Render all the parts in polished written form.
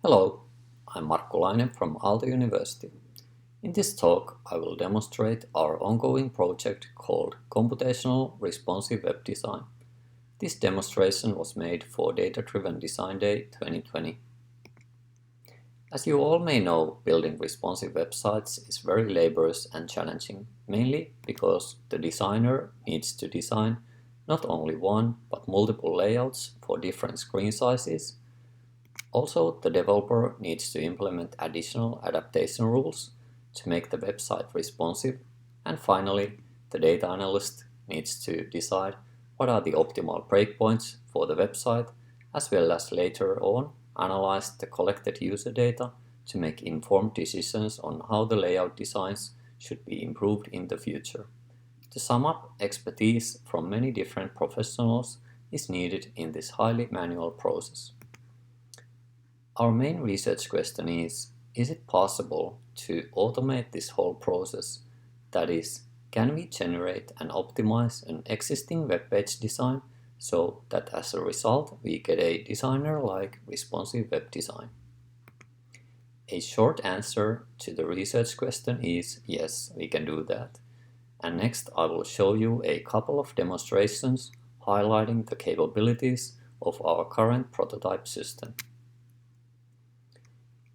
Hello, I'm Markku Laine from Aalto University. In this talk, I will demonstrate our ongoing project called Computational Responsive Web Design. This demonstration was made for Data-Driven Design Day 2020. As you all may know, building responsive websites is very laborious and challenging, mainly because the designer needs to design not only one, but multiple layouts for different screen sizes. Also, the developer needs to implement additional adaptation rules to make the website responsive. And finally, the data analyst needs to decide what are the optimal breakpoints for the website, as well as later on analyze the collected user data to make informed decisions on how the layout designs should be improved in the future. To sum up, expertise from many different professionals is needed in this highly manual process. Our main research question is it possible to automate this whole process? That is, can we generate and optimize an existing web page design so that as a result we get a designer-like responsive web design? A short answer to the research question is yes, we can do that. And next I will show you a couple of demonstrations highlighting the capabilities of our current prototype system.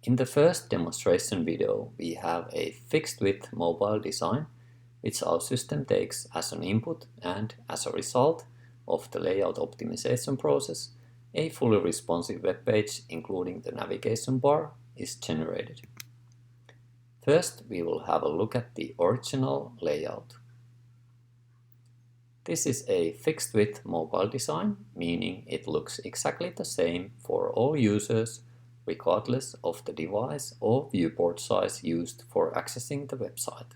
In the first demonstration video, we have a fixed-width mobile design, which our system takes as an input, and as a result of the layout optimization process, a fully responsive web page, including the navigation bar, is generated. First, we will have a look at the original layout. This is a fixed-width mobile design, meaning it looks exactly the same for all users, regardless of the device or viewport size used for accessing the website.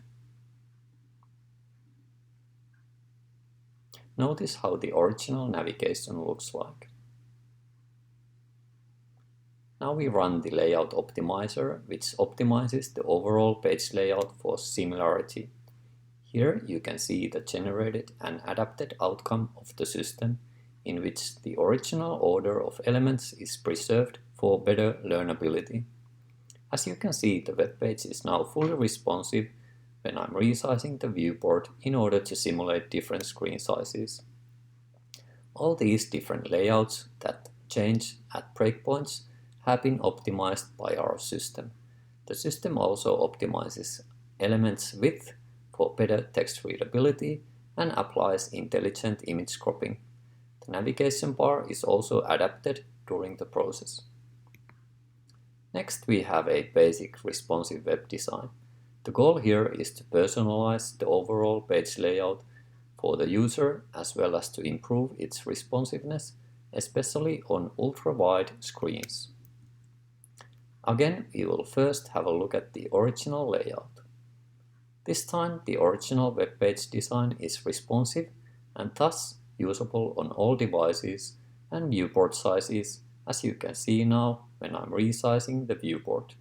Notice how the original navigation looks like. Now we run the layout optimizer, which optimizes the overall page layout for similarity. Here you can see the generated and adapted outcome of the system, in which the original order of elements is preserved for better learnability. As you can see, the web page is now fully responsive when I'm resizing the viewport in order to simulate different screen sizes. All these different layouts that change at breakpoints have been optimized by our system. The system also optimizes elements width for better text readability and applies intelligent image cropping. The navigation bar is also adapted during the process. Next, we have a basic responsive web design. The goal here is to personalize the overall page layout for the user as well as to improve its responsiveness, especially on ultra-wide screens. Again, we will first have a look at the original layout. This time, the original web page design is responsive and thus usable on all devices and viewport sizes, as you can see now when I'm resizing the viewport.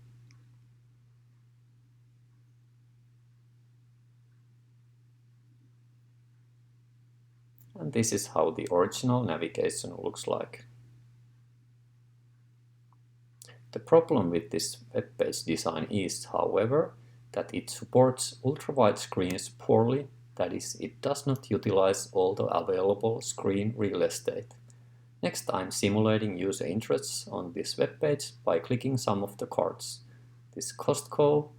And this is how the original navigation looks like. The problem with this web page design is, however, that it supports ultra-wide screens poorly, that is, it does not utilize all the available screen real estate. Next, I'm simulating user interests on this web page by clicking some of the cards, this Costco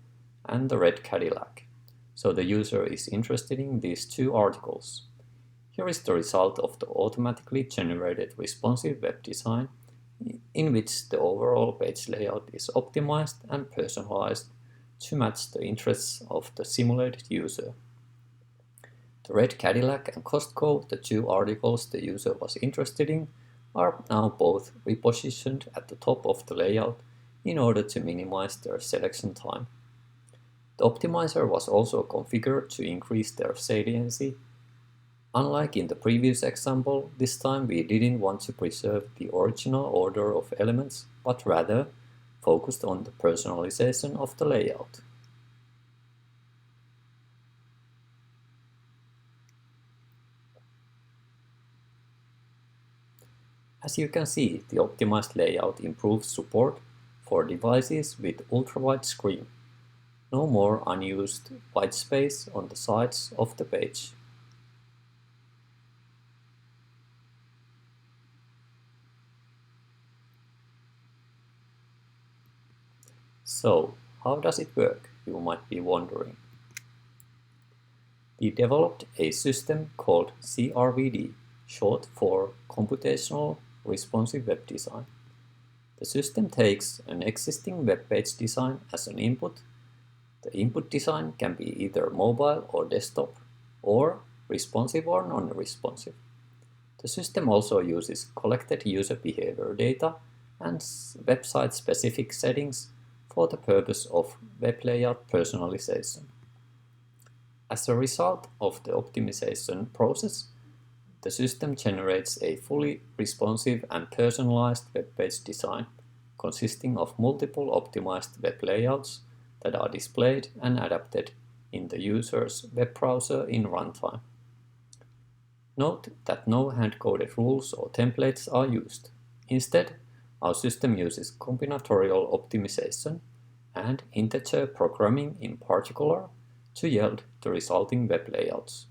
and the red Cadillac. So the user is interested in these two articles. Here is the result of the automatically generated responsive web design, in which the overall page layout is optimized and personalized to match the interests of the simulated user. The red Cadillac and Costco, the two articles the user was interested in, are now both repositioned at the top of the layout in order to minimize their selection time. The optimizer was also configured to increase their saliency. Unlike in the previous example, this time we didn't want to preserve the original order of elements, but rather focused on the personalization of the layout. As you can see, the optimized layout improves support for devices with ultra-wide screen. No more unused white space on the sides of the page. So, how does it work, you might be wondering. We developed a system called C-RWD, short for Computational Responsive Web Design. The system takes an existing web page design as an input. The input design can be either mobile or desktop, or responsive or non-responsive. The system also uses collected user behavior data and website-specific settings for the purpose of web layout personalization. As a result of the optimization process, the system generates a fully responsive and personalized web page design consisting of multiple optimized web layouts that are displayed and adapted in the user's web browser in runtime. Note that no hand-coded rules or templates are used. Instead, our system uses combinatorial optimization and integer programming in particular to yield the resulting web layouts.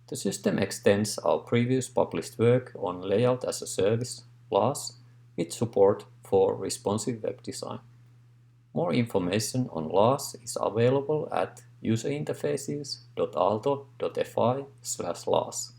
The system extends our previous published work on Layout as a Service, LaaS, with support for responsive web design. More information on LaaS is available at userinterfaces.aalto.fi/LaaS.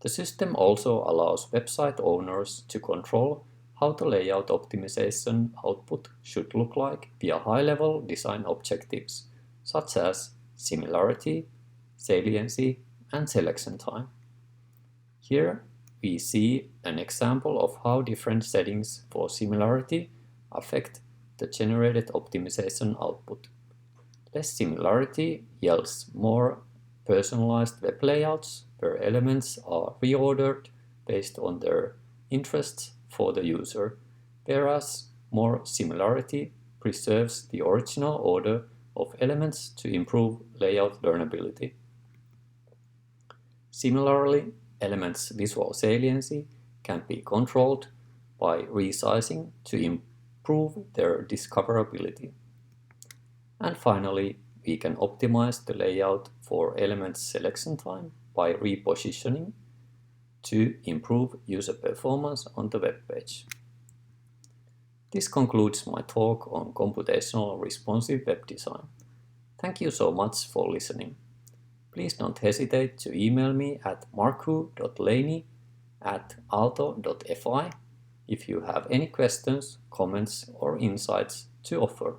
The system also allows website owners to control how the layout optimization output should look like via high-level design objectives, such as similarity, saliency, and selection time. Here we see an example of how different settings for similarity affect the generated optimization output. Less similarity yields more personalized web layouts where elements are reordered based on their interests for the user, whereas more similarity preserves the original order of elements to improve layout learnability. Similarly, elements' visual saliency can be controlled by resizing to improve their discoverability. And finally, we can optimize the layout for elements' selection time by repositioning to improve user performance on the web page. This concludes my talk on computational responsive web design. Thank you so much for listening. Please don't hesitate to email me at markku.laine@aalto.fi if you have any questions, comments, or insights to offer.